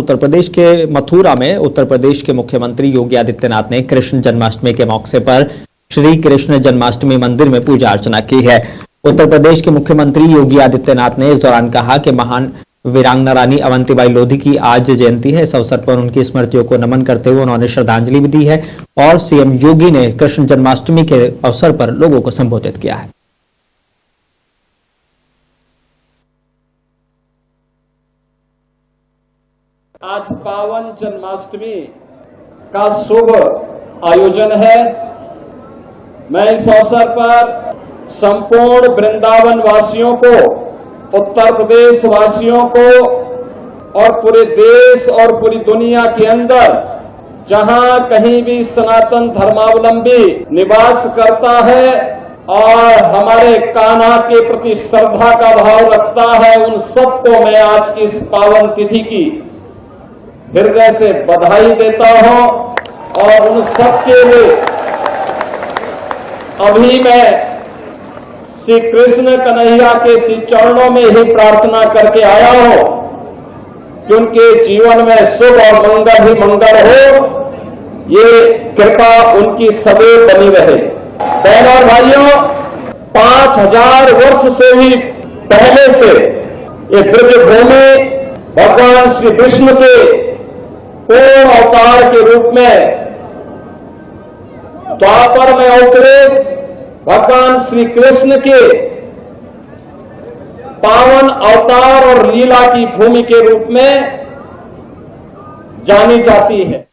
उत्तर प्रदेश के मथुरा में उत्तर प्रदेश के मुख्यमंत्री योगी आदित्यनाथ ने कृष्ण जन्माष्टमी के मौके पर श्री कृष्ण जन्माष्टमी मंदिर में पूजा अर्चना की है। उत्तर प्रदेश के मुख्यमंत्री योगी आदित्यनाथ ने इस दौरान कहा कि महान वीरांगना रानी अवंतीबाई लोधी की आज जयंती है। इस अवसर पर उनकी स्मृतियों को नमन करते हुए उन्होंने श्रद्धांजलि भी दी है और सीएम योगी ने कृष्ण जन्माष्टमी के अवसर पर लोगों को संबोधित किया है। आज पावन जन्माष्टमी का शुभ आयोजन है। मैं इस अवसर पर संपूर्ण वृंदावन वासियों को, उत्तर प्रदेश वासियों को और पूरे देश और पूरी दुनिया के अंदर जहां कहीं भी सनातन धर्मावलंबी निवास करता है और हमारे कान्हा के प्रति श्रद्धा का भाव रखता है, उन सबको मैं आज की इस पावन तिथि की हृदय से बधाई देता हूं और उन सबके लिए अभी मैं श्री कृष्ण कन्हैया के श्री चरणों में ही प्रार्थना करके आया हूं कि उनके जीवन में शुभ और मंगल ही मंगल हो, ये कृपा उनकी सदैव बनी रहे। बहनों और भाइयों, 5000 वर्ष से भी पहले से ये ब्रज भूमि भगवान श्री कृष्ण के पूर्ण अवतार के रूप में द्वापर में अवतरे भगवान श्री कृष्ण के पावन अवतार और लीला की भूमि के रूप में जानी जाती है।